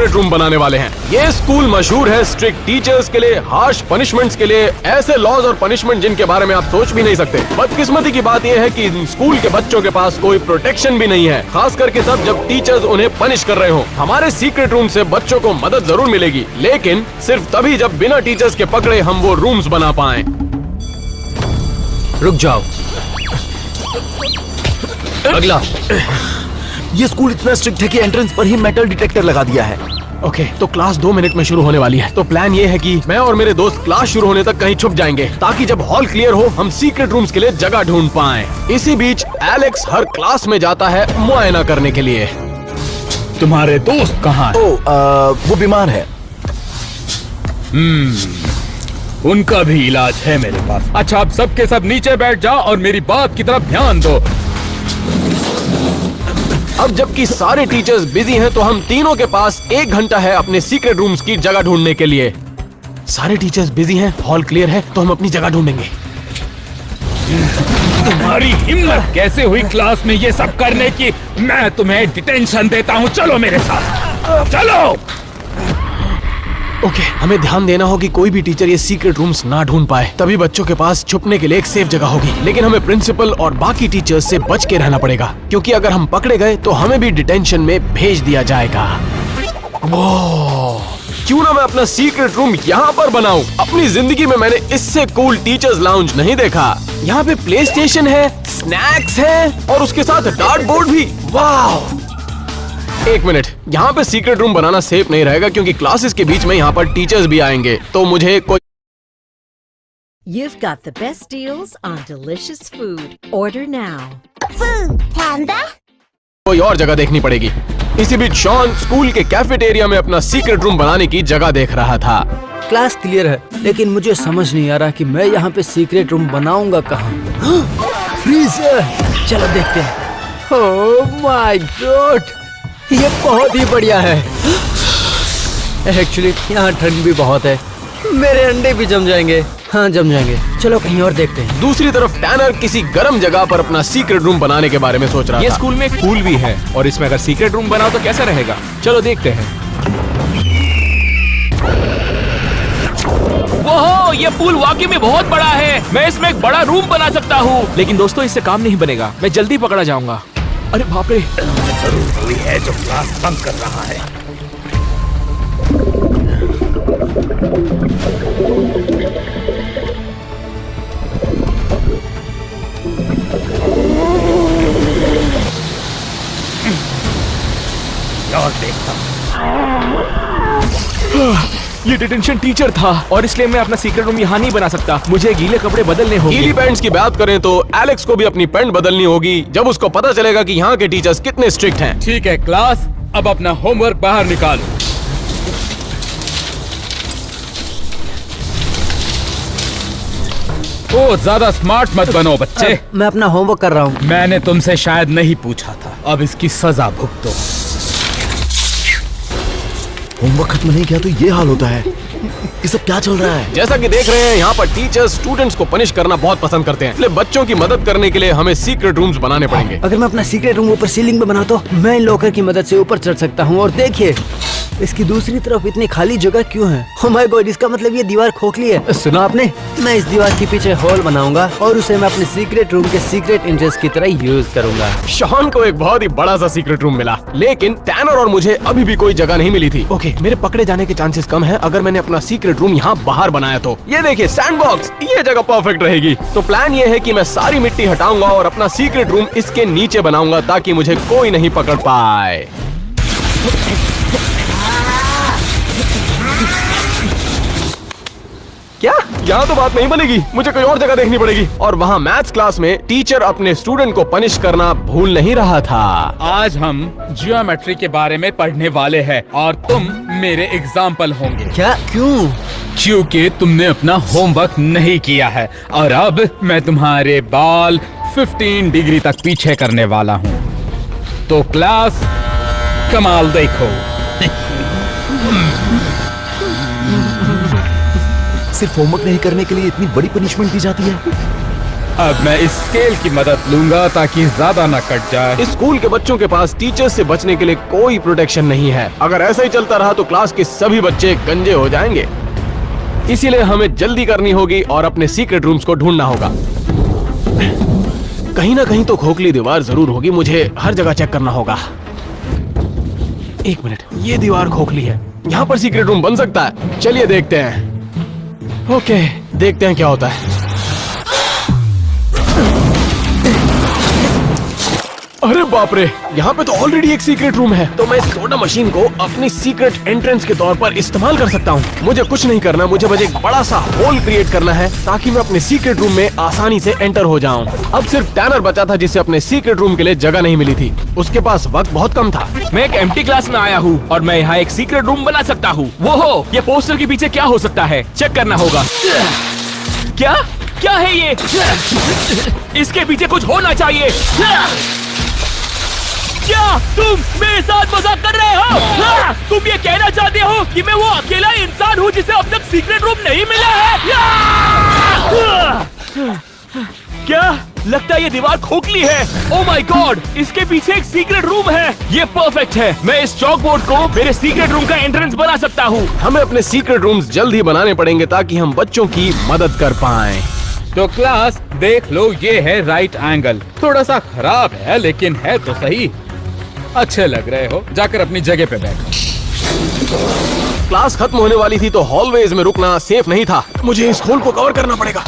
Secret room बनाने वाले हैं। ये स्कूल मशहूर है स्ट्रिक्ट टीचर्स के लिए, हार्श पनिशमेंट्स के लिए, ऐसे लॉज और पनिशमेंट जिनके बारे में आप सोच भी नहीं सकते। बदकिस्मती की बात यह है कि इन स्कूल के बच्चों के पास कोई प्रोटेक्शन भी नहीं है, खास करके तब जब टीचर्स उन्हें पनिश कर रहे हो। हमारे सीक्रेट रूम से बच्चों को मदद जरूर मिलेगी, लेकिन सिर्फ तभी जब बिना टीचर्स के पकड़े हम वो रूम्स बना पाएं। रुक जाओ, अगला। ये स्कूल इतना स्ट्रिक्ट है कि एंट्रेंस पर ही मेटल डिटेक्टर लगा दिया है। ओके, तो क्लास 2 मिनट में शुरू होने वाली है। तो प्लान ये है कि मैं और मेरे दोस्त क्लास शुरू होने तक कहीं छुप जाएंगे, ताकि जब हॉल क्लियर हो हम सीक्रेट रूम्स के लिए जगह ढूंढ पाएं। इसी बीच एलेक्स हर क्लास में जाता है मुआयना करने के लिए। तुम्हारे दोस्त कहाँ हैं? वो बीमार है। उनका भी इलाज है मेरे पास। अच्छा, आप सब के सब नीचे बैठ जाओ और मेरी बात की तरफ ध्यान दो। अब जबकि सारे टीचर्स बिजी हैं, तो हम तीनों के पास 1 घंटा है अपने सीक्रेट रूम्स की जगह ढूंढने के लिए। सारे टीचर्स बिजी हैं, हॉल क्लियर है, तो हम अपनी जगह ढूंढेंगे। तुम्हारी हिम्मत कैसे हुई क्लास में ये सब करने की? मैं तुम्हें डिटेंशन देता हूँ, चलो मेरे साथ, चलो। ओके, हमें ध्यान देना हो कि कोई भी टीचर ये सीक्रेट रूम्स ना ढूंढ पाए, तभी बच्चों के पास छुपने के लिए एक सेफ जगह होगी। लेकिन हमें प्रिंसिपल और बाकी टीचर्स से बच के रहना पड़ेगा, क्योंकि अगर हम पकड़े गए तो हमें भी डिटेंशन में भेज दिया जाएगा। क्यों ना मैं अपना सीक्रेट रूम यहाँ पर बनाऊं? अपनी जिंदगी में मैंने इससे कूल टीचर्स लाउंज नहीं देखा। यहाँ पे प्ले स्टेशन है, स्नैक्स है और उसके साथ डार्ट बोर्ड भी। वाह! 1 मिनट, यहाँ पे सीक्रेट रूम बनाना सेफ नहीं रहेगा, क्योंकि क्लासेस के बीच में यहाँ पर टीचर्स भी आएंगे, तो मुझे कोई You've got the best deals on delicious food. Order now. Food Panda? कोई और जगह देखनी पड़ेगी। इसी बीच शॉन स्कूल के कैफेटेरिया में अपना सीक्रेट रूम बनाने की जगह देख रहा था। क्लास क्लियर है, लेकिन मुझे समझ नहीं आ रहा कि मैं यहाँ पे सीक्रेट रूम बनाऊंगा कहाँ। फ्रीजर, चलो देखते हैं। ओह माय गॉड, ये बहुत ही बढ़िया है। एक्चुअली यहाँ ठंड भी बहुत है, मेरे अंडे भी जम जाएंगे। हाँ, जम जाएंगे। चलो कहीं और देखते हैं। दूसरी तरफ टैनर किसी गर्म जगह पर अपना सीक्रेट रूम बनाने के बारे में सोच रहा था। ये स्कूल में पूल भी है, और इसमें अगर सीक्रेट रूम बनाओ तो कैसा रहेगा? चलो देखते हैं। ओहो, ये पूल वाकई में बहुत बड़ा है। मैं इसमें एक बड़ा रूम बना सकता हूँ। लेकिन दोस्तों, इससे काम नहीं बनेगा, मैं जल्दी पकड़ा जाऊंगा। अरे बाप रे! जरूर कोई है जो क्लास बंद कर रहा है। और देखता ये डिटेंशन टीचर था, और इसलिए मैं अपना सीक्रेट रूम यहाँ नहीं बना सकता। मुझे गीले कपड़े बदलने होंगे। गीली पैंट्स की बात करें तो एलेक्स को भी अपनी पैंट बदलनी होगी, जब उसको पता चलेगा कि यहाँ के टीचर्स कितने स्ट्रिक्ट हैं। ठीक है क्लास, अब अपना होमवर्क बाहर निकालो। ओ, ज्यादा स्मार्ट मत बनो बच्चे। मैं अपना होमवर्क कर रहा हूँ। मैंने तुमसे शायद नहीं पूछा था, अब इसकी सजा भुगतो। होमवर्क खत्म नहीं किया तो ये हाल होता है। ये सब क्या चल रहा है? जैसा कि देख रहे हैं, यहाँ पर टीचर्स स्टूडेंट्स को पनिश करना बहुत पसंद करते हैं, इसलिए बच्चों की मदद करने के लिए हमें सीक्रेट रूम्स बनाने पड़ेंगे। अगर मैं अपना सीक्रेट रूम ऊपर सीलिंग में बना तो मैं इन लॉकर की मदद से ऊपर चढ़ सकता हूँ। और देखिए, इसकी दूसरी तरफ इतनी खाली जगह क्यों है? ओह माय गॉड, इसका मतलब ये दीवार खोखली है। सुना आपने? मैं इस दीवार के पीछे होल बनाऊंगा और उसे मैं अपने सीक्रेट रूम के सीक्रेट एंट्रेंस की तरह यूज करूंगा। शॉन को एक बहुत ही बड़ा सा सीक्रेट रूम मिला, लेकिन टैनर और मुझे अभी भी कोई जगह नहीं मिली थी। ओके, मेरे पकड़े जाने के चांसेस कम है अगर मैंने अपना सीक्रेट रूम यहाँ बाहर बनाया तो। ये देखिए, सैंडबॉक्स, ये जगह परफेक्ट रहेगी। तो प्लान ये है कि मैं सारी मिट्टी हटाऊंगा और अपना सीक्रेट रूम इसके नीचे बनाऊंगा, ताकि मुझे कोई नहीं पकड़ पाए। क्या? यहाँ तो बात नहीं बनेगी, मुझे कोई और जगह देखनी पड़ेगी। और वहाँ मैथ्स क्लास में टीचर अपने स्टूडेंट को पनिश करना भूल नहीं रहा था। आज हम ज्योमेट्री के बारे में पढ़ने वाले हैं, और तुम मेरे एग्जाम्पल होंगे। क्या? क्यों? क्योंकि तुमने अपना होमवर्क नहीं किया है, और अब मैं तुम्हारे बाल 15 डिग्री तक पीछे करने वाला हूँ। तो क्लास, कमाल देखो। सिर्फ होमवर्क नहीं करने के लिए इतनी बड़ी पनिशमेंट दी जाती है? अब मैं इस स्केल की मदद लूंगा ताकि ज्यादा न कट जाए। इस स्कूल के बच्चों के पास टीचर्स से बचने के लिए कोई प्रोटेक्शन नहीं है। अगर ऐसा ही चलता रहा तो क्लास के सभी बच्चे गंजे हो जाएंगे। इसीलिए हमें जल्दी करनी होगी और अपने सीक्रेट रूम्स को ढूंढना होगा। कहीं ना कहीं तो खोखली दीवार जरूर होगी, मुझे हर जगह चेक करना होगा। एक मिनट, ये दीवार खोखली है, यहाँ पर सीक्रेट रूम बन सकता है। चलिए देखते हैं। ओके, देखते हैं क्या होता है। अरे बाप रे, यहाँ पे तो ऑलरेडी एक सीक्रेट रूम है। तो मैं इस सोडा मशीन को अपनी सीक्रेट एंट्रेंस के तौर पर इस्तेमाल कर सकता हूँ। मुझे कुछ नहीं करना, मुझे बस एक बड़ा सा होल क्रिएट करना है ताकि मैं अपने सीक्रेट रूम में आसानी से एंटर हो जाऊँ। अब सिर्फ टैनर बचा था जिसे अपने सीक्रेट रूम के लिए जगह नहीं मिली थी। उसके पास वक्त बहुत कम था। मैं एक एम्प्टी क्लास में आया हूँ और मैं यहाँ एक सीक्रेट रूम बना सकता हूँ। वो हो, ये पोस्टर के पीछे क्या हो सकता है? चेक करना होगा। क्या क्या है ये? इसके पीछे कुछ होना चाहिए। क्या तुम मेरे साथ मजाक कर रहे हो? तुम ये कहना चाहते हो कि मैं वो अकेला इंसान हूँ जिसे अब तक सीक्रेट रूम नहीं मिला है? क्या लगता है ये दीवार खोखली है? ओह माय गॉड, इसके पीछे एक सीक्रेट रूम है। ये परफेक्ट है। मैं इस चॉक बोर्ड को मेरे सीक्रेट रूम का एंट्रेंस बना सकता हूँ। हमें अपने सीक्रेट रूम्स जल्द ही बनाने पड़ेंगे ताकि हम बच्चों की मदद कर पाएं। तो क्लास देख लो, ये है राइट एंगल। थोड़ा सा खराब है लेकिन है तो सही। अच्छे लग रहे हो, जाकर अपनी जगह पे बैठो। क्लास खत्म होने वाली थी तो हॉलवेज में रुकना सेफ नहीं था। मुझे इस होल को कवर करना पड़ेगा।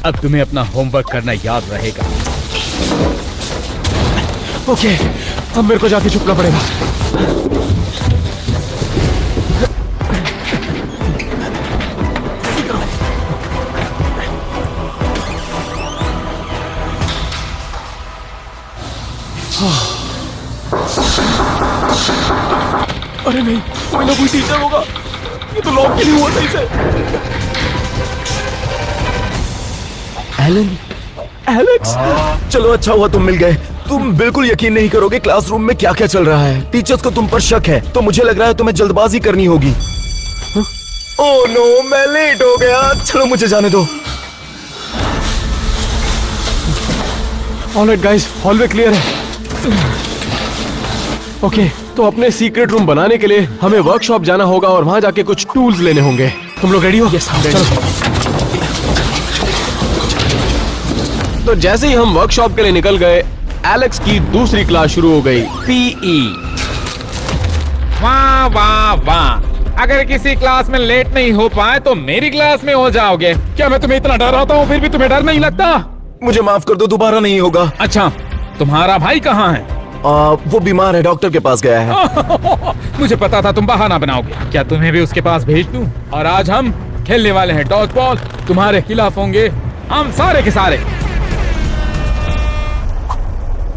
अब तुम्हें अपना होमवर्क करना याद रहेगा। ओके, अब मेरे को जाके छुपना पड़ेगा। अरे नहीं, कोई ना कोई टीचर होगा। ये तो लॉक ही नहीं हुआ सही से। एलन, एलेक्स, चलो अच्छा हुआ तुम मिल गए। तुम बिल्कुल यकीन नहीं करोगे क्लासरूम में क्या क्या चल रहा है। टीचर्स को तुम पर शक है तो मुझे लग रहा है तुम्हें जल्दबाजी करनी होगी। ओह नो, मैं लेट हो गया। चलो मुझे जाने दो। ऑलराइट गाइस, हॉलवे क्लियर है। ओके, तो अपने सीक्रेट रूम बनाने के लिए हमें वर्कशॉप जाना होगा और वहां जाके कुछ टूल्स लेने होंगे। तुम लोग रेडी हो? Yes, I'm ready. चलो। तो जैसे ही हम वर्कशॉप के लिए निकल गए, एलेक्स की दूसरी क्लास शुरू हो गई, पीई। वाह वाह वाह, अगर किसी क्लास में लेट नहीं हो पाए तो मेरी क्लास में हो जाओगे। क्या मैं तुम्हें इतना डराता हूँ फिर भी तुम्हें डर नहीं लगता? मुझे माफ कर दो, दोबारा नहीं होगा। अच्छा, तुम्हारा भाई कहाँ है? वो बीमार है, डॉक्टर के पास गया है। मुझे पता था तुम बहाना बनाओगे। क्या तुम्हें भी उसके पास भेज दूं? और आज हम खेलने वाले हैं डॉज बॉल। तुम्हारे खिलाफ होंगे हम सारे के सारे।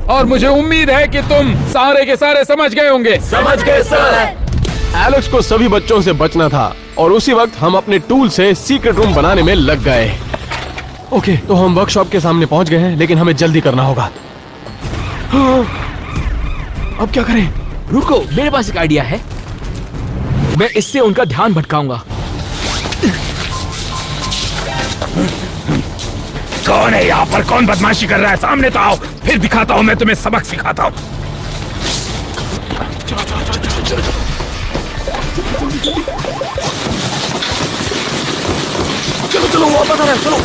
और मुझे उम्मीद है कि तुम सारे के सारे समझ गए होंगे। समझ गए सर। एलेक्स को सभी बच्चों से बचना था और उसी वक्त हम अपने टूल से सीक्रेट रूम बनाने में लग गए। ओके, तो हम वर्कशॉप के सामने पहुंच गए हैं लेकिन हमें जल्दी करना होगा। अब क्या करें? रुको, मेरे पास एक आइडिया है। मैं इससे उनका ध्यान भटकाऊंगा। कौन है यहाँ पर? कौन बदमाशी कर रहा है? सामने तो आओ, फिर दिखाता हूँ मैं तुम्हें सबक सिखाता हूँ। चलो चलो, वापस आ रहा है, चलो।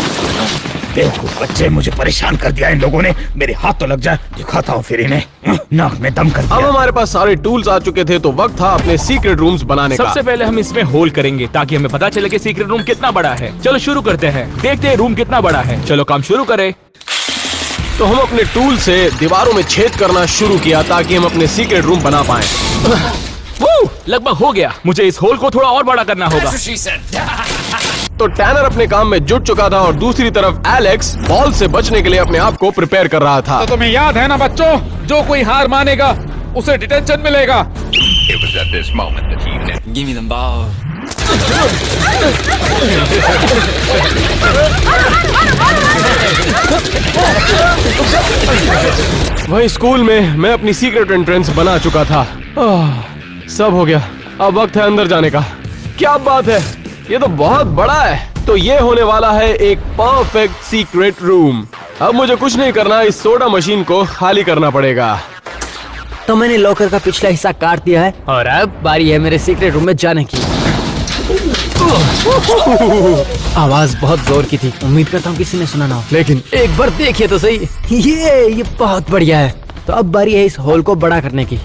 देखो बच्चे, मुझे परेशान कर दिया इन लोगों ने। मेरे हाथ तो लग जाए, दिखाता हूँ फिर इन्हें। नाक में दम कर दिया। अब हमारे पास सारे टूल्स आ चुके थे तो वक्त था अपने सीक्रेट रूम्स बनाने का। सबसे पहले हम इसमें होल करेंगे ताकि हमें पता चले कि सीक्रेट रूम कितना बड़ा है। चलो शुरू करते हैं, देखते हैं रूम कितना बड़ा है। चलो काम शुरू करें। तो हम अपने टूल से दीवारों में छेद करना शुरू किया ताकि हम अपने सीक्रेट रूम बना पाएं। लगभग हो गया। मुझे इस होल को थोड़ा और बड़ा करना होगा। तो टैनर अपने काम में जुट चुका था और दूसरी तरफ एलेक्स बॉल से बचने के लिए अपने आप को प्रिपेयर कर रहा था। तो तुम्हें याद है ना बच्चों, जो कोई हार मानेगा उसे डिटेंशन मिलेगा। It was at this moment that he knew. Give me the ball. वही स्कूल में मैं अपनी सीक्रेट एंट्रेंस बना चुका था। सब हो गया, अब वक्त है अंदर जाने का। क्या बात है, ये तो बहुत बड़ा है। तो ये होने वाला है एक परफेक्ट सीक्रेट रूम। अब मुझे कुछ नहीं करना, इस सोडा मशीन को खाली करना पड़ेगा। तो मैंने लॉकर का पिछला हिस्सा काट दिया है और अब बारी है मेरे सीक्रेट रूम में जाने की। आवाज बहुत जोर की थी, उम्मीद करता हूँ किसी ने सुना ना हो, लेकिन एक बार देखिए तो सही। ये बहुत बढ़िया है। तो अब बारी है इस हॉल को बड़ा करने की।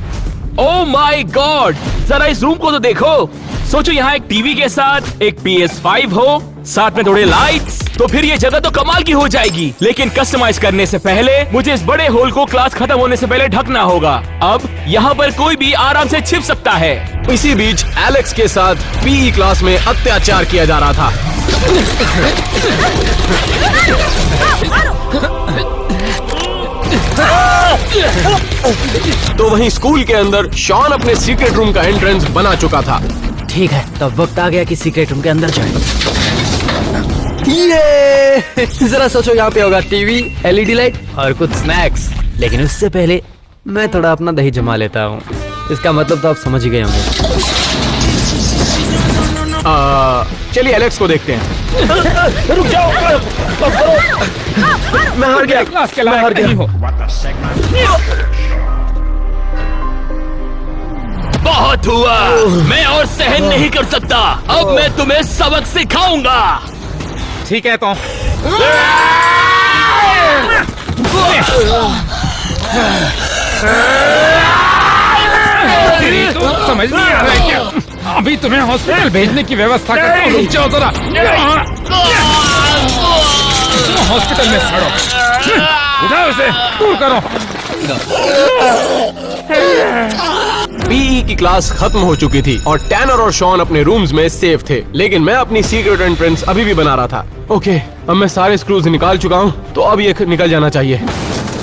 ओह माय गॉड, जरा इस रूम को तो देखो। सोचो यहाँ एक टीवी के साथ एक PS5 हो, साथ में थोड़े लाइट्स, तो फिर ये जगह तो कमाल की हो जाएगी। लेकिन कस्टमाइज करने से पहले मुझे इस बड़े होल को क्लास खत्म होने से पहले ढकना होगा। अब यहाँ पर कोई भी आराम से छिप सकता है। इसी बीच एलेक्स के साथ पीई क्लास में अत्याचार किया जा रहा था। तो वहीं स्कूल के अंदर शॉन अपने सीक्रेट रूम का एंट्रेंस बना चुका था। ठीक है, तब वक्त आ गया कि सीक्रेट रूम के अंदर जाए। ये जरा सोचो, यहाँ पे होगा टीवी, LED लाइट और कुछ स्नैक्स। लेकिन उससे पहले मैं थोड़ा अपना दही जमा लेता हूँ। इसका मतलब तो आप समझ ही गए होंगे। चलिए एलेक्स को देखते हैं। रुक जाओ, मैं हार गया। क्लास के लायक नहीं हो। बहुत हुआ, मैं और सहन नहीं कर सकता। अब मैं तुम्हें सबक सिखाऊंगा। ठीक है तो समझ नहीं आ रहा है क्या? अभी तुम्हें हॉस्पिटल भेजने की व्यवस्था करता हूँ। रुक जाओ जरा। हॉस्पिटल में सड़ो। उठाओ इसे, दूर करो। पीई की क्लास खत्म हो चुकी थी और टैनर और शॉन अपने रूम्स में सेफ थे, लेकिन मैं अपनी सीक्रेट एंट्रेंस अभी भी बना रहा था। ओके, अब मैं सारे स्क्रूज निकाल चुका हूँ, तो अब ये निकल जाना चाहिए।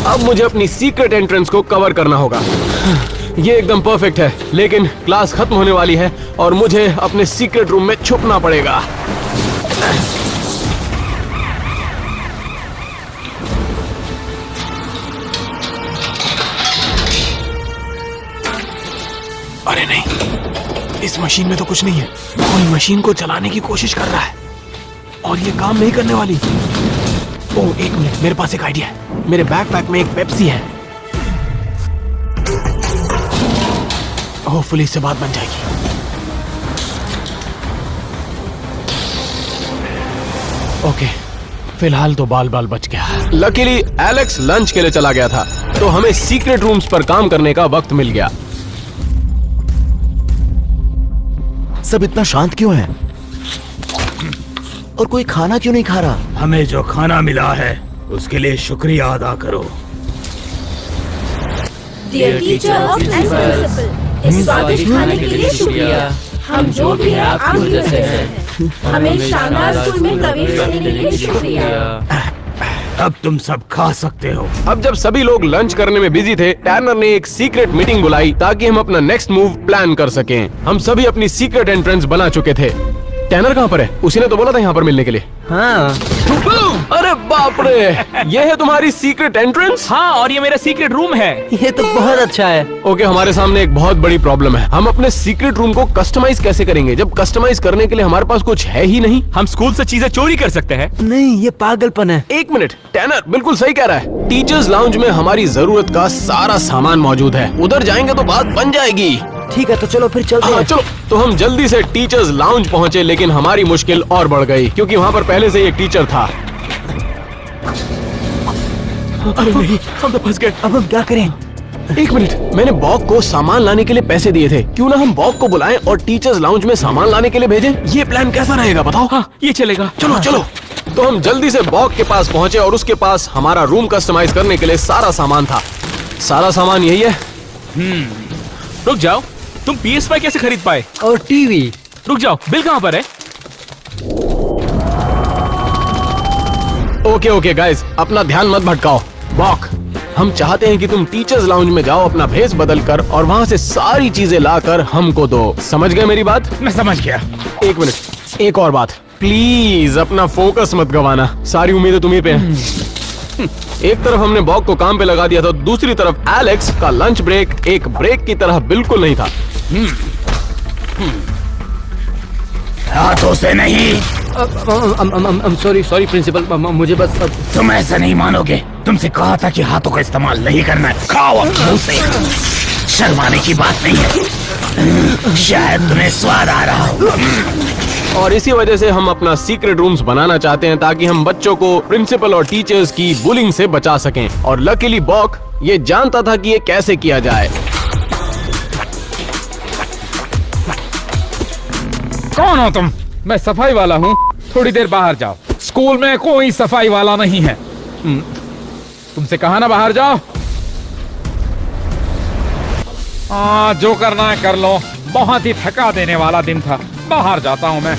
अब मुझे अपनी सीक्रेट एंट्रेंस को कवर करना होगा। ये एकदम परफेक्ट है, लेकिन क्लास खत्म होने वाली है और मुझे अपने सीक्रेट रूम में छुपना पड़ेगा। अरे नहीं, इस मशीन में तो कुछ नहीं है। कोई मशीन को चलाने की कोशिश कर रहा है और ये काम नहीं करने वाली। ओह एक मिनट, मेरे पास एक आइडिया है। मेरे बैकपैक में एक पेप्सी है। होपफुली इससे बात बन जाएगी। ओके, फिलहाल तो बाल बाल बच गया। लकीली एलेक्स लंच के लिए चला गया था, तो हमें सीक्रेट रूम्स पर काम करने का वक्त मिल गया। सब इतना शांत क्यों है और कोई खाना क्यों नहीं खा रहा? हमें जो खाना मिला है उसके लिए शुक्रिया अदा करो। Dear teachers and principal, इस स्वादिष्ट खाने के लिए शुक्रिया। हम जो भी हैं आपको जैसे हैं। हमें शानदार स्कूल में प्रवेश करने के लिए शुक्रिया। अब तुम सब खा सकते हो। अब जब सभी लोग लंच करने में बिजी थे, टैनर ने एक सीक्रेट मीटिंग बुलाई ताकि हम अपना नेक्स्ट मूव प्लान कर सकें। हम सभी अपनी सीक्रेट एंट्रेंस बना चुके थे। टैनर कहाँ पर है? उसी ने तो बोला था यहाँ पर मिलने के लिए। हाँ, अरे बाप रे, ये है तुम्हारी सीक्रेट एंट्रेंस? हाँ, और ये मेरा सीक्रेट रूम है। ये तो बहुत अच्छा है। ओके, हमारे सामने एक बहुत बड़ी प्रॉब्लम है। हम अपने सीक्रेट रूम को कस्टमाइज कैसे करेंगे जब कस्टमाइज करने के लिए हमारे पास कुछ है ही नहीं? हम स्कूल से चीजें चोरी कर सकते हैं। नहीं, ये पागलपन है। एक मिनट, टैनर बिल्कुल सही कह रहा है। टीचर्स लाउंज में हमारी जरूरत का सारा सामान मौजूद है। उधर जाएंगे तो बात बन जाएगी। ठीक है, तो चलो फिर चलते हैं। चलो। तो हम जल्दी से टीचर्स लाउंज पहुंचे, लेकिन हमारी मुश्किल और बढ़ गई क्योंकि वहाँ पर पहले से ही एक टीचर था। अरे नहीं, हम तो फंस गए। अब हम क्या करें? एक मिनट, मैंने बॉब को सामान लाने के लिए पैसे दिए थे। क्यों ना हम बॉब को बुलाएं और टीचर्स लाउंज में सामान लाने के लिए भेजें? ये प्लान कैसा रहेगा बताओ? हाँ, ये चलेगा। चलो चलो। तो हम जल्दी से बॉब के पास पहुंचे और उसके पास हमारा रूम कस्टमाइज करने के लिए सारा सामान था। सारा सामान यही है। रुक जाओ, तुम PS5 कैसे खरीद पाए? और टीवी। रुक जाओ, बिल कहाँ पर है? ओके गाइस, अपना ध्यान मत भटकाओ। बॉक, हम चाहते हैं कि तुम टीचर्स लाउंज में जाओ, अपना भेस बदल कर और वहाँ से सारी चीजें लाकर हमको दो। समझ गए मेरी बात? मैं समझ गया। एक मिनट, एक और बात, प्लीज अपना फोकस मत गवाना। सारी उम्मीदें तुम्हीं पे हैं। एक तरफ हमने बॉक को काम पे लगा दिया था, दूसरी तरफ एलेक्स का लंच ब्रेक एक ब्रेक की तरह बिल्कुल नहीं था। हाथों से नहीं। सॉरी प्रिंसिपल, मुझे बस तुम ऐसा नहीं मानोगे। तुमसे कहा था कि हाथों का इस्तेमाल नहीं करना है। खाओ अब मुंह से। शर्माने की बात नहीं है। शायद तुम्हें स्वाद आ रहा हो। और इसी वजह से हम अपना सीक्रेट रूम्स बनाना चाहते हैं ताकि हम बच्चों को प्रिंसिपल और टीचर्स की बुलिंग से बचा सकें। और लकीली बॉक ये जानता था कि ये कैसे किया जाए। कौन हो तुम? मैं सफाई वाला हूँ। थोड़ी देर बाहर जाओ। स्कूल में कोई सफाई वाला नहीं है। तुमसे कहा ना बाहर जाओ। जो करना है कर लो। बहुत ही थका देने वाला दिन था। बाहर जाता हूँ मैं,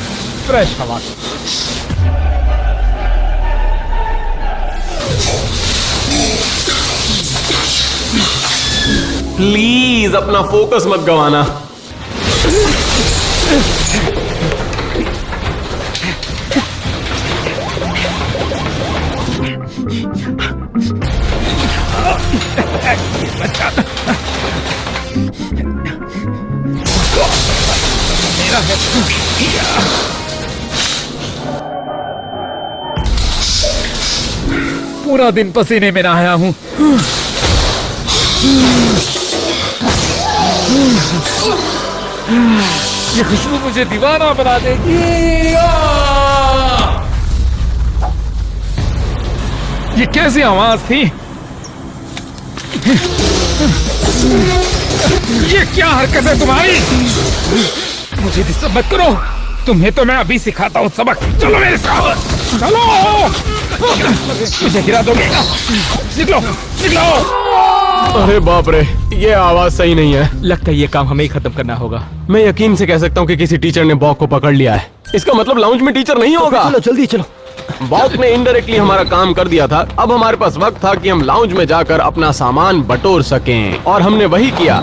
फ्रेश हवा। प्लीज अपना फोकस मत गंवाना। पूरा दिन पसीने में नहाया हूँ। ये खुशबू मुझे दीवाना बना देगी। ये कैसी आवाज थी? ये क्या हरकत है तुम्हारी? मुझे डिस्टर्ब मत करो। तुम्हें तो मैं अभी सिखाता हूँ सबक। चलो मेरे साथ, चलो। मुझे गिरा दोगे? निकलो, निकलो। अरे बाप रे, ये आवाज सही नहीं है। लगता है ये काम हमें ही खत्म करना होगा। मैं यकीन से कह सकता हूँ कि किसी टीचर ने बॉक को पकड़ लिया है। इसका मतलब लाउंज में टीचर नहीं होगा। चलो जल्दी चलो। बॉक ने इनडायरेक्टली हमारा काम कर दिया था। अब हमारे पास वक्त था कि हम लाउंज में जाकर अपना सामान बटोर सकें, और हमने वही किया।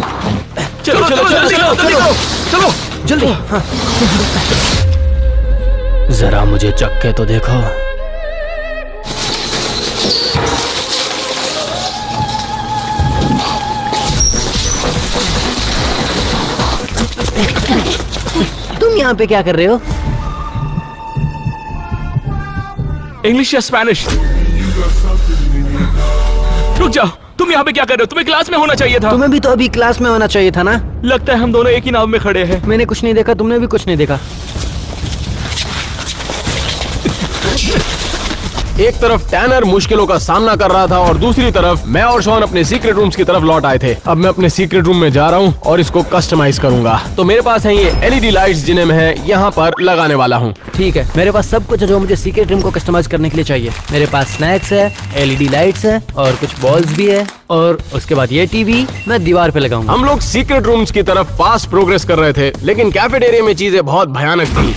चलो चलो चलो चलो चलो चलो जल्दी। हाँ। जरा मुझे चक्के तो देखो। तुम यहाँ पे क्या कर रहे हो? इंग्लिश या स्पेनिश? रुक जाओ, तुम यहाँ पे क्या कर रहे हो? तुम्हें क्लास में होना चाहिए था। तुम्हें भी तो अभी क्लास में होना चाहिए था ना। लगता है हम दोनों एक ही नाव में खड़े हैं। मैंने कुछ नहीं देखा, तुमने भी कुछ नहीं देखा। एक तरफ टैनर मुश्किलों का सामना कर रहा था और दूसरी तरफ मैं और शॉन अपने सीक्रेट रूम्स की तरफ लौट आए थे। अब मैं अपने सीक्रेट रूम में जा रहा हूँ और इसको कस्टमाइज करूंगा। तो मेरे पास है ये एलईडी लाइट्स जिन्हें मैं यहाँ पर लगाने वाला हूँ। ठीक है, मेरे पास सब कुछ है जो मुझे सीक्रेट रूम को कस्टमाइज करने के लिए चाहिए। मेरे पास स्नैक्स है, एलईडी लाइट्स है और कुछ बॉल्स भी है। और उसके बाद ये टीवी मैं दीवार पे लगाऊंगा। हम लोग सीक्रेट रूम्स की तरफ फास्ट प्रोग्रेस कर रहे थे, लेकिन कैफेटेरिया में चीजें बहुत भयानक थी।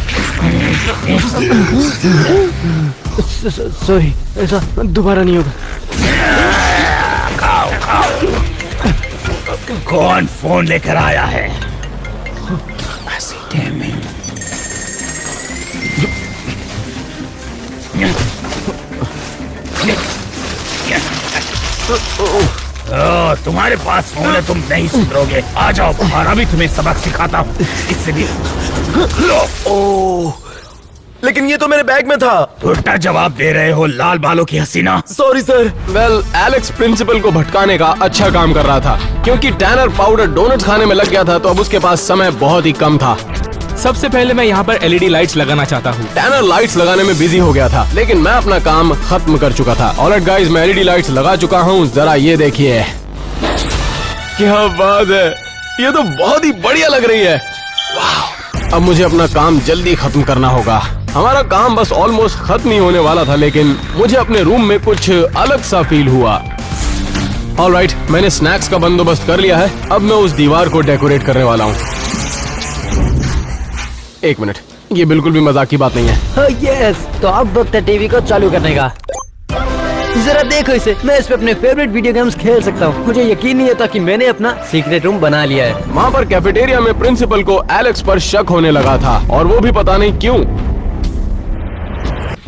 सॉरी, ऐसा दोबारा नहीं होगा। कौन फोन लेकर आया है? तुम्हारे पास फोन है, तुम नहीं सुधरोगे। आ जाओ बाहर, अभी तुम्हें सबक सिखाता हूँ। इससे भी ओह, लेकिन ये तो मेरे बैग में था। उल्टा जवाब दे रहे हो, लाल बालों की हसीना। Sorry sir. Well, Alex principal को भटकाने का अच्छा काम कर रहा था। क्योंकि टैनर पाउडर डोनट्स खाने में लग गया था, तो अब उसके पास समय बहुत ही कम था। सबसे पहले मैं यहाँ पर एलईडी लाइट्स लगाना चाहता हूँ। टैनर लाइट्स लगाने में बिजी हो गया था, लेकिन मैं अपना काम खत्म कर चुका था। ऑलराइट गाइस, मैं एलईडी लाइट्स लगा चुका हूँ। जरा ये देखिए, क्या बात है। ये तो बहुत ही बढ़िया लग रही है। वाह। अब मुझे अपना काम जल्दी खत्म करना होगा। हमारा काम बस ऑलमोस्ट खत्म ही होने वाला था, लेकिन मुझे अपने रूम में कुछ अलग सा फील हुआ। ऑलराइट, मैंने स्नैक्स का बंदोबस्त कर लिया है। अब मैं उस दीवार को डेकोरेट करने वाला हूँ। एक मिनट, ये बिल्कुल भी मजाक की बात नहीं है। यस, तो अब वक्त है टीवी को चालू करने का। जरा देखो इसे, मैं इस पे अपने फेवरेट वीडियो गेम्स खेल सकता हूँ। मुझे यकीन नहीं होता कि मैंने अपना सीक्रेट रूम बना लिया है। वहाँ पर कैफेटेरिया में प्रिंसिपल को एलेक्स पर शक होने लगा था, और वो भी पता नहीं क्यों।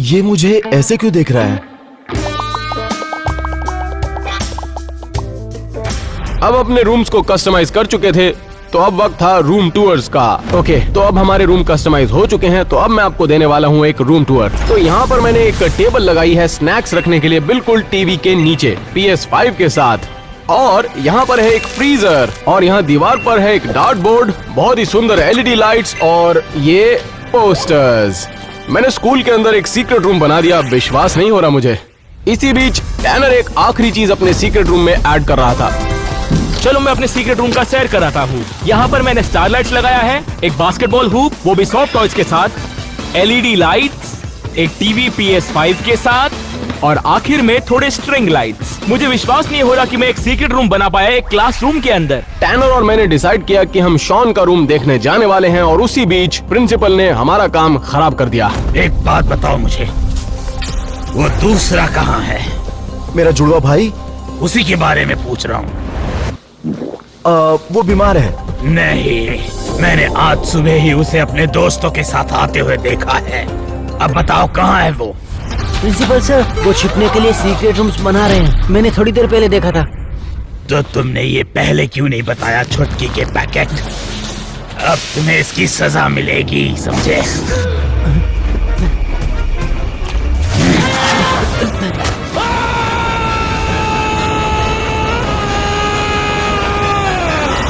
ये मुझे ऐसे क्यों देख रहा है? अब अपने रूम्स को कस्टमाइज कर चुके थे, तो अब वक्त था रूम टूर्स का। ओके, तो अब हमारे रूम कस्टमाइज हो चुके हैं, तो अब मैं आपको देने वाला हूँ एक रूम टूर। तो यहाँ पर मैंने एक टेबल लगाई है स्नैक्स रखने के लिए, बिल्कुल टीवी के नीचे, PS5 के साथ। और यहाँ पर है एक फ्रीजर, और यहाँ दीवार पर है एक डार्ट बोर्ड, बहुत ही सुंदर LED लाइट्स और ये पोस्टर्स। मैंने स्कूल के अंदर एक सीक्रेट रूम बना दिया, विश्वास नहीं हो रहा मुझे। इसी बीच टैनर एक आखिरी चीज अपने सीक्रेट रूम में ऐड कर रहा था। चलो मैं अपने सीक्रेट रूम का सैर कराता हूँ। यहाँ पर मैंने स्टारलाइट्स लगाया है, एक बास्केटबॉल हुप, वो भी सॉफ्ट टॉयज के साथ, LED लाइट्स, एक टीवी PS5 के साथ, और आखिर में थोड़े स्ट्रिंग लाइट्स। मुझे विश्वास नहीं हो रहा कि मैं एक सीक्रेट रूम बना पाया एक क्लासरूम के अंदर। टैनर और मैंने डिसाइड किया कि हम शॉन का रूम देखने जाने वाले हैं, और उसी बीच प्रिंसिपल ने हमारा काम खराब कर दिया। एक बात बताओ मुझे, वो दूसरा कहाँ है? मेरा जुड़वा भाई? उसी के बारे में पूछ रहा हूँ। वो बीमार है। नहीं, मैंने आज सुबह ही उसे अपने दोस्तों के साथ आते हुए देखा है। अब बताओ कहाँ है वो? प्रिंसिपल सर, वो छिपने के लिए सीक्रेट रूम्स बना रहे हैं, मैंने थोड़ी देर पहले देखा था। तो तुमने ये पहले क्यों नहीं बताया छुटकी के पैकेट? अब तुम्हें इसकी सजा मिलेगी, समझे?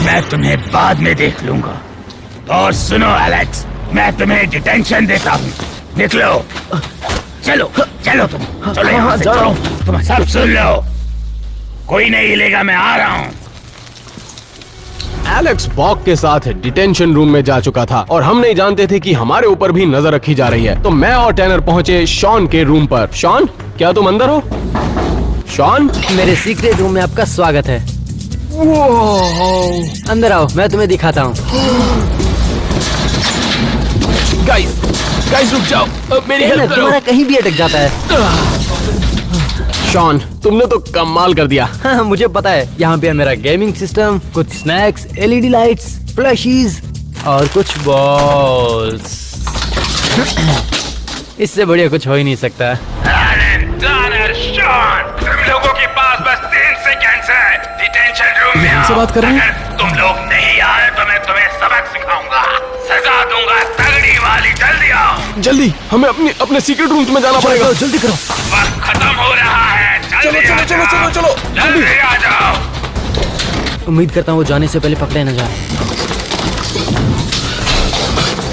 मैं तुम्हें बाद में देख लूंगा। और सुनो एलेक्स, मैं तुम्हें डिटेंशन देता हूँ, निकलो। चलो चलो तुम, चलो यहाँ से चलो। तुम सब सुन लो, कोई नहीं हिलेगा, मैं आ रहा हूँ। एलेक्स बॉक के साथ डिटेंशन रूम में जा चुका था, और हम नहीं जानते थे कि हमारे ऊपर भी नजर रखी जा रही है। तो मैं और टैनर पहुंचे शॉन के रूम पर। शॉन, क्या तुम अंदर हो? शॉन, मेरे सीक्रेट रूम में आपका स्वागत है। अंदर आओ, मैं तुम्हें दिखाता हूँ। गाइस रुक जाओ, मेरी हेल्प करो। तुम्हारा कहीं भी अटक जाता है। शॉन, तुमने तो कमाल कर दिया। हाँ, मुझे पता है। यहाँ पे है मेरा गेमिंग सिस्टम, कुछ स्नैक्स, LED लाइट्स, प्लशीज और कुछ बॉल्स। इससे बढ़िया कुछ हो ही नहीं सकता। तुम लोगों के पास बस 3 सेकंड्स है। डिटेंशन रूम में आओ। बात कर रहे हैं? अगर तुम लोग नहीं आए तो मैं तुम्हें सबक सिखाऊंगा, सजा दूंगा तगड़ी वाली। जल्दी आओ। जल्दी, हमें अपने सीक्रेट रूम में जाना पड़ेगा। जल्दी करो। वक्त खत्म हो रहा है, जल्दी चलो, आ चलो, जाओ। चलो, चलो, जल्दी आ जाओ। उम्मीद करता हूँ वो जाने से पहले पकड़े न जाए।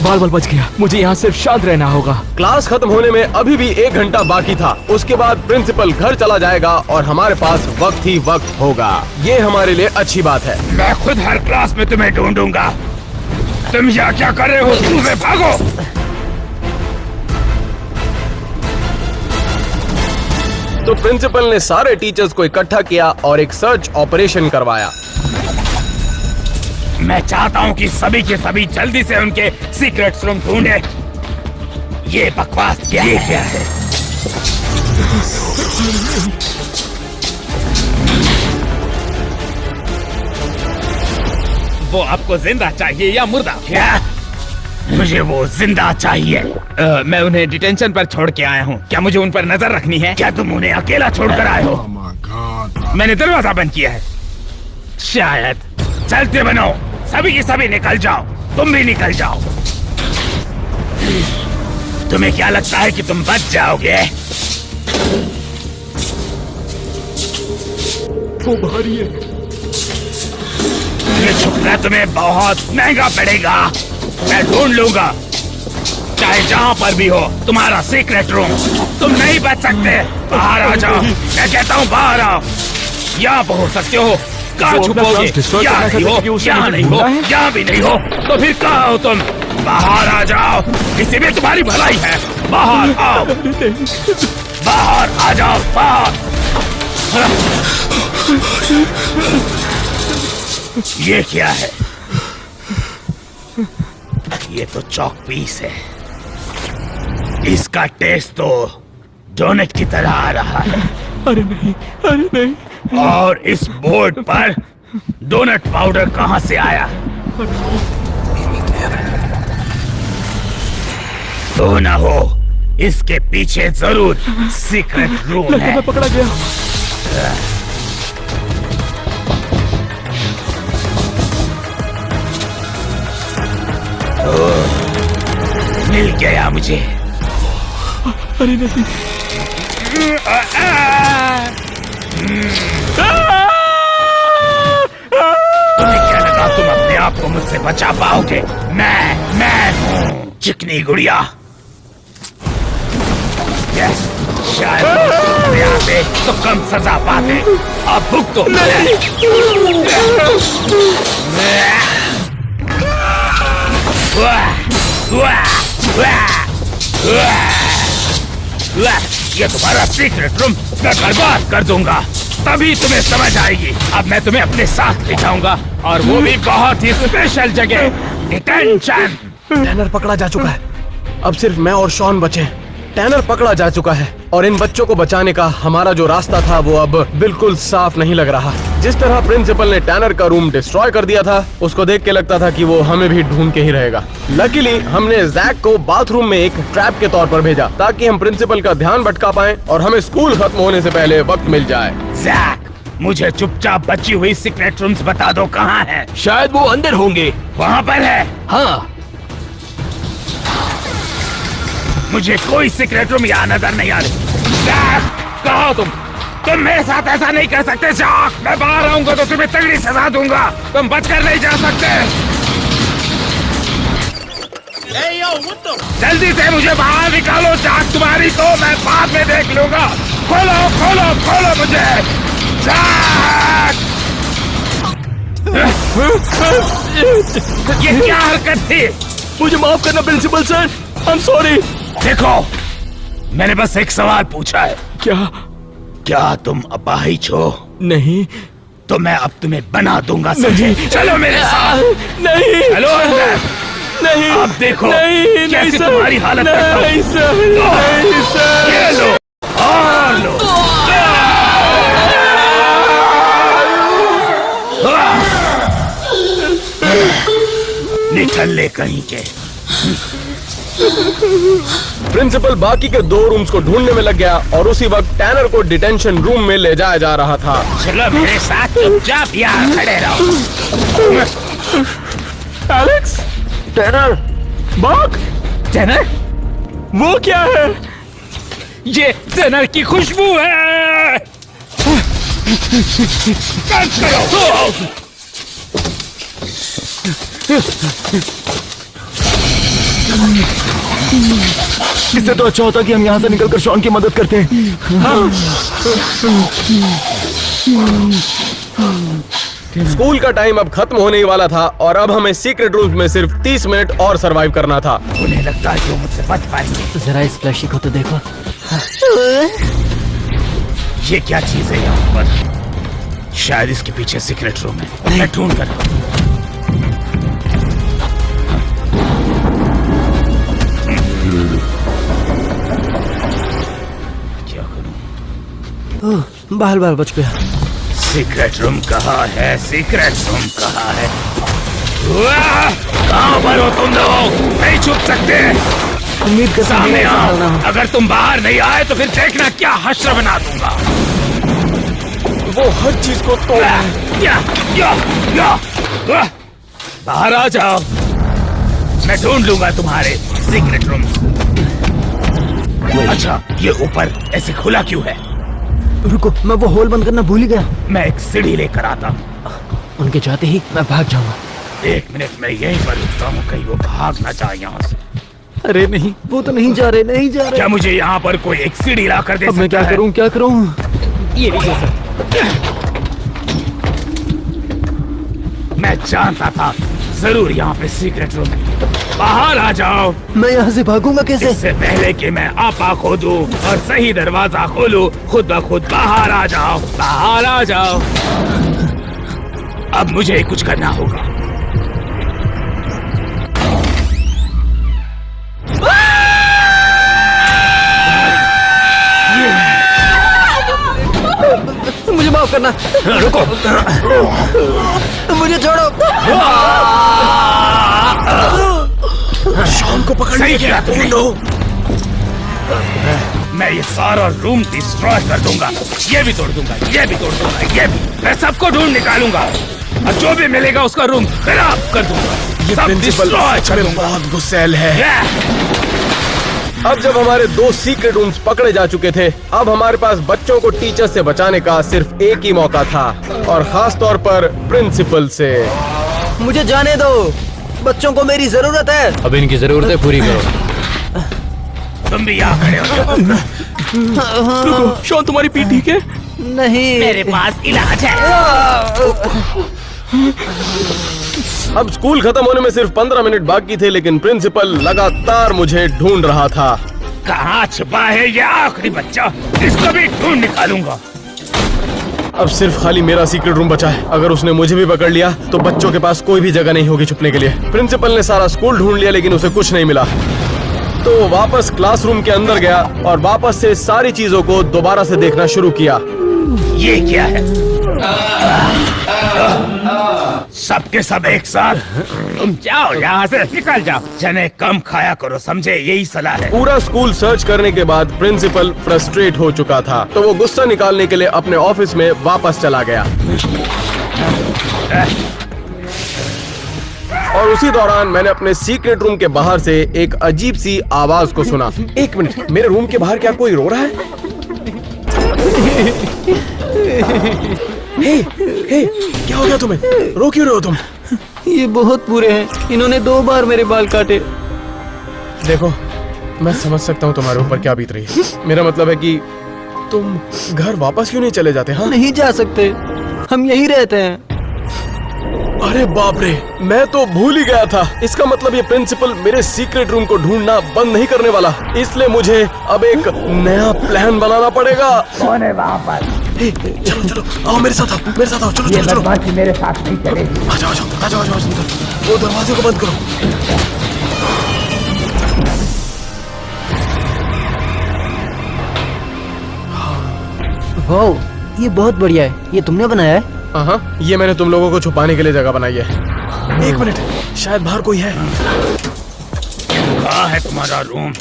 बाल बच गया, मुझे यहाँ सिर्फ शांत रहना होगा। क्लास खत्म होने में अभी भी 1 घंटा बाकी था। उसके बाद प्रिंसिपल घर चला जाएगा और हमारे पास वक्त ही वक्त होगा। ये हमारे लिए अच्छी बात है। मैं खुद हर क्लास में तुम्हें ढूंढूंगा। तुम यहाँ क्या कर रहे हो? स्कूल में भागो। तो प्रिंसिपल ने सारे टीचर्स को इकट्ठा किया और एक सर्च ऑपरेशन करवाया। मैं चाहता हूँ कि सभी के सभी जल्दी से उनके सीक्रेट रूम ढूंढे। ये बकवास क्या है? वो आपको जिंदा चाहिए या मुर्दा? क्या? मुझे वो जिंदा चाहिए। मैं उन्हें डिटेंशन पर छोड़ के आया हूँ। क्या मुझे उन पर नजर रखनी है? क्या तुम उन्हें अकेला छोड़कर आए हो? मैंने दरवाजा बंद किया है। शायद। चलते बनो, सभी के सभी निकल जाओ। तुम भी निकल जाओ। तुम्हें क्या लगता है कि तुम बच जाओगे? वो भारी है। ये छुपना तुम्हें बहुत महंगा पड़ेगा। मैं ढूंढ लूंगा, चाहे जहां पर भी हो, तुम्हारा सीक्रेट रूम। तुम नहीं बच सकते। बाहर आ जाओ, मैं कहता हूँ बाहर आओ। यहाँ पर हो सकते हो, कहाँ छुपोगे? यहाँ नहीं हो, यहाँ नहीं हो, यहाँ भी नहीं हो, तो फिर कहाँ हो तुम? बाहर आ जाओ, इसी में तुम्हारी भलाई है। बाहर आओ, बाहर आ जाओ, बाहर। ये क्या है? ये तो चॉक पीस है। इसका टेस्ट तो डोनट की तरह आ रहा है। अरे नहीं। और इस बोर्ड पर डोनट पाउडर कहां से आया? तो ना हो, इसके पीछे जरूर सीक्रेट रूम है। मैं पकड़ा गया। मिल गया मुझे। अरे नहीं। तुम्हें क्या लगा तुम अपने आप को मुझसे बचा पाओगे? मैं हूँ चिकनी गुड़िया। यस, शायद तुम आते तो कम सजा पाते। अब भुगतो। ये तुम्हारा सीक्रेट रूम मैं बर्बाद कर दूंगा, तभी तुम्हें समझ आएगी। अब मैं तुम्हें अपने साथ ले जाऊंगा, और वो भी बहुत ही स्पेशल जगह, डिटेंशन। टैनर पकड़ा जा चुका है। अब सिर्फ मैं और शॉन बचे हैं। टैनर पकड़ा जा चुका है और इन बच्चों को बचाने का हमारा जो रास्ता था वो अब बिल्कुल साफ नहीं लग रहा। जिस तरह प्रिंसिपल ने टैनर का रूम डिस्ट्रॉय कर दिया था, उसको देख के लगता था कि वो हमें भी ढूंढ के ही रहेगा। लकीली हमने जैक को बाथरूम में एक ट्रैप के तौर पर भेजा, ताकि हम प्रिंसिपल का ध्यान भटका पाएं और हमें स्कूल खत्म होने से पहले वक्त मिल जाए। जैक, मुझे चुपचाप बची हुई सीक्रेट रूम्स बता दो, कहाँ है? शायद वो अंदर होंगे। वहाँ पर है? हाँ, मुझे कोई सीक्रेट रूम यहाँ नजर नहीं आ रही। जैक, कहाँ हो तुम मेरे साथ ऐसा नहीं कर सकते। जैक, मैं बाहर आऊंगा तो तुम्हें तगड़ी सजा दूंगा। तुम बचकर नहीं जा सकते। जल्दी से मुझे बाहर निकालो। जैक, तुम्हारी तो मैं बाद में देख लूंगा। खोलो खोलो खोलो मुझे। जैक, ये क्या हरकत थी? मुझे माफ करना principal sir, I am sorry. देखो, मैंने बस एक सवाल पूछा है। क्या तुम अपाहिज हो? नहीं। तो मैं अब तुम्हें बना दूंगा, समझे? चलो मेरे साथ। नहीं। चलो अंदर। नहीं। अब देखो नहीं, कैसी सर। तुम्हारी हालत करता हूं। नहीं सर, नहीं सर। ये लो और लो। निकल ले कहीं के। प्रिंसिपल बाकी के 2 रूम्स को ढूंढने में लग गया और उसी वक्त टैनर को डिटेंशन रूम में ले जाया जा रहा था। चलो मेरे साथ, चुपचाप यहाँ खड़े रहो। एलेक्स, टैनर, बाक, टैनर, वो क्या है? ये टैनर की खुशबू है। बंद करो। इससे तो अच्छा होता कि हम यहाँ से निकलकर शॉन की मदद करते हैं। स्कूल का टाइम अब खत्म होने ही वाला था और अब हमें सीक्रेट रूम में सिर्फ 30 मिनट और सरवाइव करना था। उन्हें लगता है कि वो मुझसे बच पाएंगे। जरा इस फ्लैशी को तो देखो। ये क्या चीज है यहाँ पर? शायद इसके पीछे सीक्रेट रूम है। मैं ढूंढ कर क्या करूं? बाल बाल बच गया। सीक्रेट रूम कहाँ है? सीक्रेट रूम कहाँ है? कहाँ पर हो तुम लोग? नहीं छुप सकते। उम्मीद कर सामने आओ। अगर तुम बाहर नहीं आए तो फिर देखना क्या हश्र बना दूंगा। वो हर चीज को तोड़ बाहर आ जाओ। मैं ढूंढ लूंगा तुम्हारे सीक्रेट रूम। अच्छा, ये ऊपर ऐसे खुला क्यों है? रुको, मैं वो होल बंद करना भूल ही गया। मैं एक सीढ़ी लेकर आता हूँ। उनके जाते ही मैं भाग जाऊंगा। 1 मिनट में यहीं पर रुकता हूँ, कहीं वो भाग ना जाए यहाँ से। अरे नहीं, वो तो नहीं जा रहे, नहीं जा रहे। क्या मुझे यहाँ पर कोई एक सीढ़ी ला कर दे अब मैं सकता क्या है? करूँ, क्या करूँ? ये लीजिए सर। मैं जानता था जरूर यहाँ पे सीक्रेट रूम है। बाहर आ जाओ। मैं यहाँ से भागूंगा कैसे? इससे पहले कि मैं आपा खोदूं और सही दरवाजा खोलूं, खुद ब खुद बाहर आ जाओ। बाहर आ जाओ। अब मुझे कुछ करना होगा। मुझे माफ करना। रुको। मुझे छोड़ो। शॉन को पकड़ सही किया तुमने। मैं ये सारा रूम डिस्ट्रॉय कर दूंगा। ये भी तोड़ दूंगा, ये भी तोड़ दूंगा, ये भी। मैं सबको ढूंढ निकालूंगा और जो भी मिलेगा उसका रूम खराब कर दूंगा। सब डिस्ट्रॉय करूंगा। बहुत गुस्सैल है। अब जब हमारे 2 सीक्रेट रूम्स पकड़े जा चुके थे, अब हमारे पास बच्चों को टीचर से बचाने का सिर्फ एक ही मौका था, और खास तौर पर प्रिंसिपल से। मुझे जाने दो, बच्चों को मेरी जरूरत है। अब इनकी जरूरतें पूरी करो। तुम भी यहाँ खड़े हो। रुको, शॉन तुम्हारी पीठ ठीक है? नहीं, मेरे पास इलाज है। अब स्कूल खत्म होने में सिर्फ 15 मिनट बाकी थे, लेकिन प्रिंसिपल लगातार मुझे ढूंढ रहा था। कहाँ छुपा है ये आखिरी बच्चा? इसको भी ढूंढ निकालूंगा। अब सिर्फ खाली मेरा सीक्रेट रूम बचा है। अगर उसने मुझे भी पकड़ लिया तो बच्चों के पास कोई भी जगह नहीं होगी छुपने के लिए। प्रिंसिपल ने सारा स्कूल ढूंढ लिया, लेकिन उसे कुछ नहीं मिला। तो वो वापस क्लासरूम के अंदर गया और वापस से सारी चीजों को दोबारा से देखना शुरू किया। ये क्या है? सबके सब एक साथ। तुम जाओ यहाँ से, निकल जाओ। चने कम खाया करो, समझे? यही सलाह है। पूरा स्कूल सर्च करने के बाद प्रिंसिपल फ्रस्ट्रेट हो चुका था, तो वो गुस्सा निकालने के लिए अपने ऑफिस में वापस चला गया। और उसी दौरान मैंने अपने सीक्रेट रूम के बाहर से एक अजीब सी आवाज को सुना। एक मिनट, मेरे रूम के बाहर क्या कोई रो रहा है? हे, हे, क्या हो गया तुम्हें? रो क्यों रहे हो तुम? ये बहुत बुरे हैं। इन्होंने 2 बार मेरे बाल काटे। देखो, मैं समझ सकता हूँ तुम्हारे ऊपर क्या बीत रही है। मेरा मतलब है कि तुम घर वापस क्यों नहीं चले जाते? हाँ, नहीं जा सकते, हम यहीं रहते हैं। अरे बाप रे, मैं तो भूल ही गया था। इसका मतलब ये प्रिंसिपल मेरे सीक्रेट रूम को ढूंढना बंद नहीं करने वाला। इसलिए मुझे अब एक नया प्लान बनाना पड़ेगा। कौन है वहाँ पर? चलो चलो, आओ मेरे साथ आओ, मेरे साथ आओ। चलो चलो चलो, बदमाशी मेरे साथ नहीं चले। आ जाओ आ जाओ आ जाओ आ जाओ अंदर। वो दरवाजे को बंद करो। वाह, ये बहुत बढ़िया है। ये तुमने बनाया है? हाँ, ये मैंने तुम लोगों को छुपाने के लिए जगह बनाई है। एक मिनट, शायद बाहर कोई है। कहाँ है तुम्हारा रूम?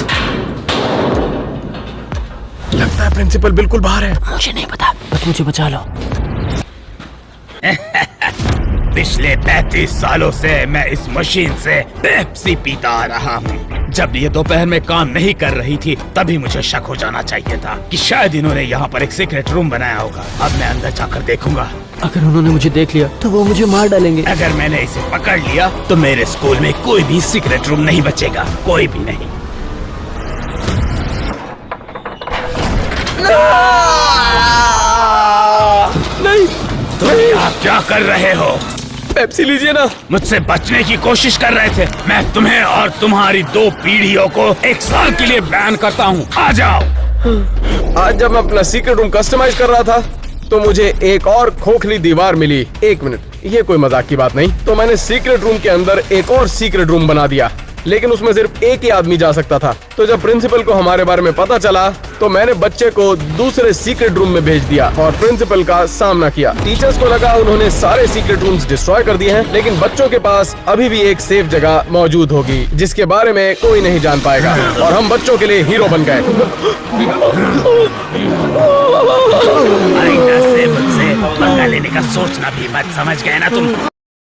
लगता है प्रिंसिपल बिल्कुल बाहर है। मुझे नहीं पता, बस मुझे बचा लो। पिछले 35 सालों से मैं इस मशीन से पेप्सी पीता आ रहा हूँ। जब ये दोपहर में काम नहीं कर रही थी, तभी मुझे शक हो जाना चाहिए था कि शायद इन्होंने यहाँ पर एक सीक्रेट रूम बनाया होगा। अब मैं अंदर जाकर देखूंगा। अगर उन्होंने मुझे देख लिया तो वो मुझे मार डालेंगे। अगर मैंने इसे पकड़ लिया तो मेरे स्कूल में कोई भी सीक्रेट रूम नहीं बचेगा, कोई भी नहीं। नहीं, तुम यहाँ क्या कर रहे हो? पेप्सी लीजिए ना। मुझसे बचने की कोशिश कर रहे थे। मैं तुम्हें और तुम्हारी 2 पीढ़ियों को 1 साल के लिए बैन करता हूँ। आ जाओ। आज जब मैं अपना सीक्रेट रूम कस्टमाइज कर रहा था तो मुझे एक और खोखली दीवार मिली। एक मिनट, ये कोई मजाक की बात नहीं। तो मैंने सीक्रेट रूम के अंदर एक और सीक्रेट रूम बना दिया, लेकिन उसमें सिर्फ एक ही आदमी जा सकता था। तो जब प्रिंसिपल को हमारे बारे में पता चला तो मैंने बच्चे को दूसरे सीक्रेट रूम में भेज दिया और प्रिंसिपल का सामना किया। टीचर्स को लगा उन्होंने सारे सीक्रेट रूम्स डिस्ट्रॉय कर दिए हैं, लेकिन बच्चों के पास अभी भी एक सेफ जगह मौजूद होगी जिसके बारे में कोई नहीं जान पाएगा, और हम बच्चों के लिए हीरो बन गए। मुझसे पंगा लेने का सोचना भी मत, समझ गए ना तुम?